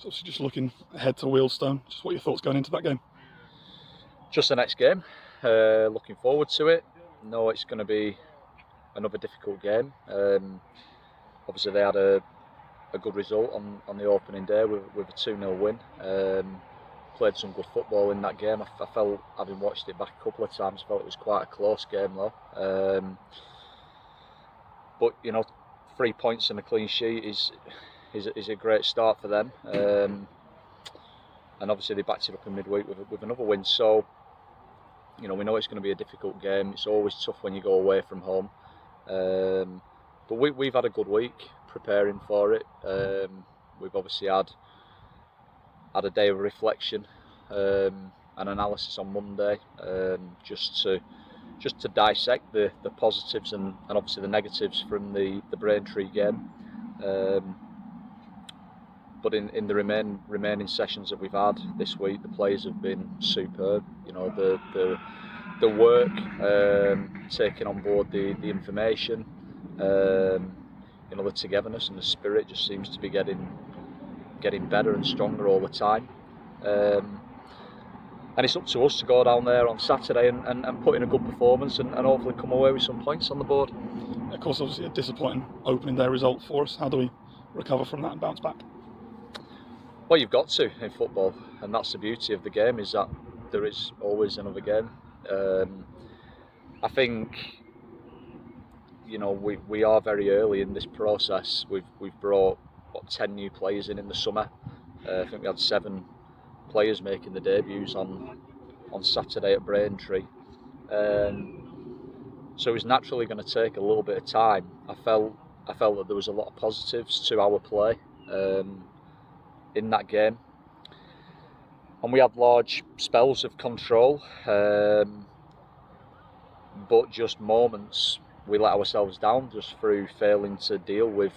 So obviously just looking ahead to Wealdstone, just what are your thoughts going into that game? Just the next game. Looking forward to it. No, it's going to be another difficult game. Obviously they had a good result on the opening day with a 2-0 win. Played some good football in that game. I felt, having watched it back a couple of times, I felt it was quite a close game though. But 3 points and a clean sheet is a great start for them. And obviously they backed it up in midweek with another win. So we know it's going to be a difficult game. It's always tough when you go away from home. But we've had a good week preparing for it. We've obviously had a day of reflection and analysis on Monday, just to dissect the positives and obviously the negatives from the Braintree game. But in the remaining sessions that we've had this week, the players have been superb. The work, taking on board the information, the togetherness and the spirit just seems to be getting better and stronger all the time. And it's up to us to go down there on Saturday and put in a good performance and hopefully come away with some points on the board. Of course, obviously a disappointing opening day result for us. How do we recover from that and bounce back? Well, you've got to in football, and that's the beauty of the game, is that there is always another game. I think we are very early in this process. We've brought 10 new players in the summer. I think we had 7 players making the debuts on Saturday at Braintree. So it was naturally going to take a little bit of time. I felt that there was a lot of positives to our play in that game, and we had large spells of control, but just moments we let ourselves down just through failing to deal with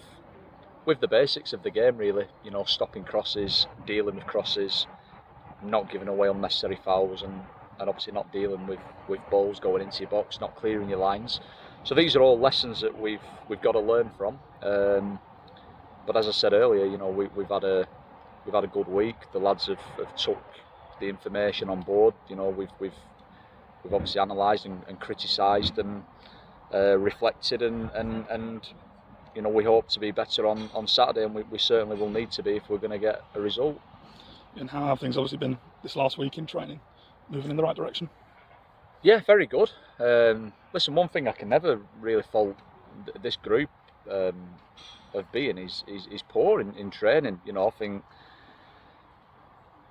the basics of the game, really. Stopping crosses, dealing with crosses, not giving away unnecessary fouls, and obviously not dealing with balls going into your box, not clearing your lines. So these are all lessons that we've got to learn from. But as I said earlier, we've had a good week. The lads have took the information on board. We've obviously analysed and criticised and reflected and we hope to be better on Saturday, and we certainly will need to be if we're going to get a result. And how have things obviously been this last week in training? Moving in the right direction? Yeah, very good. Listen, one thing I can never really fault this group of being is poor in training.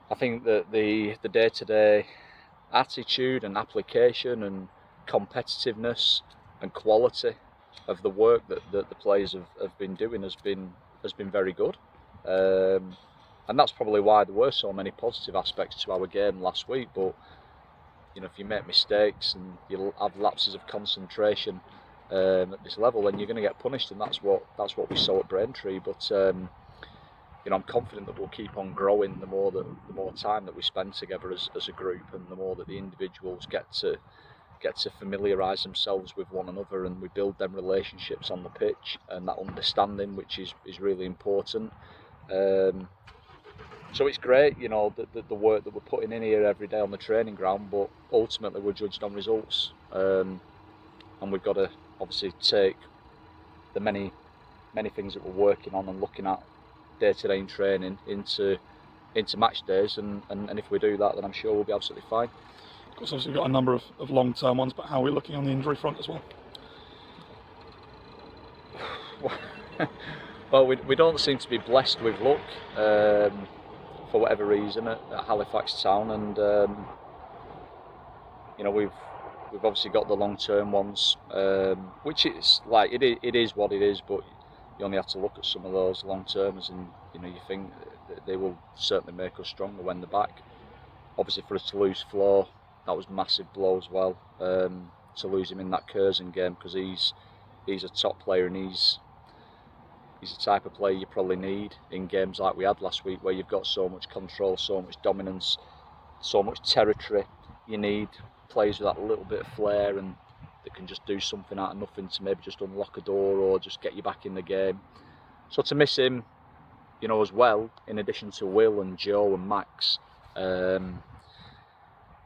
I think that the day-to-day attitude and application and competitiveness and quality of the work that the players have been doing has been very good. And that's probably why there were so many positive aspects to our game last week. But if you make mistakes and you'll have lapses of concentration at this level, then you're going to get punished, and that's what we saw at Braintree. But I'm confident that we'll keep on growing the more time that we spend together as a group, and the more that the individuals get to familiarise themselves with one another, and we build them relationships on the pitch and that understanding, which is really important. So it's great, the work that we're putting in here every day on the training ground, but ultimately we're judged on results, and we've got to obviously take the many things that we're working on and looking at day-to-day in training into match days, and if we do that, then I'm sure we'll be absolutely fine. Of course, obviously we've got a number of long-term ones, but how are we looking on the injury front as well? Well, we don't seem to be blessed with luck for whatever reason at Halifax Town, and we've obviously got the long-term ones, which is like it is what it is. But you only have to look at some of those long-termers, and you think that they will certainly make us stronger when they're back. Obviously, for us to lose Flo, that was a massive blow as well. To lose him in that Curzon game, because he's a top player, and he's the type of player you probably need in games like we had last week, where you've got so much control, so much dominance, so much territory. You need players with that little bit of flair and that can just do something out of nothing to maybe just unlock a door or just get you back in the game. So to miss him you know, as well, in addition to Will and Joe and Max,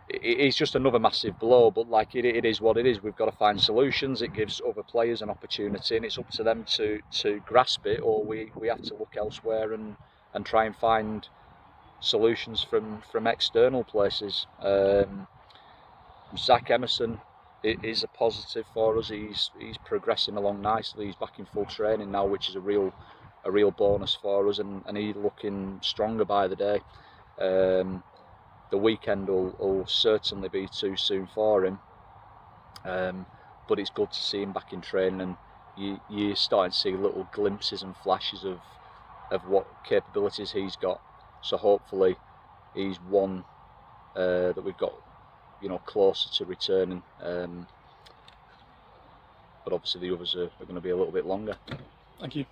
it's just another massive blow. But like it is what it is. We've got to find solutions. It gives other players an opportunity, and it's up to them to grasp it, or we have to look elsewhere and try and find solutions from external places. Zach Emerson is a positive for us. He's progressing along nicely. He's back in full training now, which is a real bonus for us, and he's looking stronger by the day. The weekend will certainly be too soon for him, but it's good to see him back in training, and you're starting to see little glimpses and flashes of what capabilities he's got. So hopefully he's one that we've got, you know, closer to returning, but obviously the others are going to be a little bit longer. Thank you.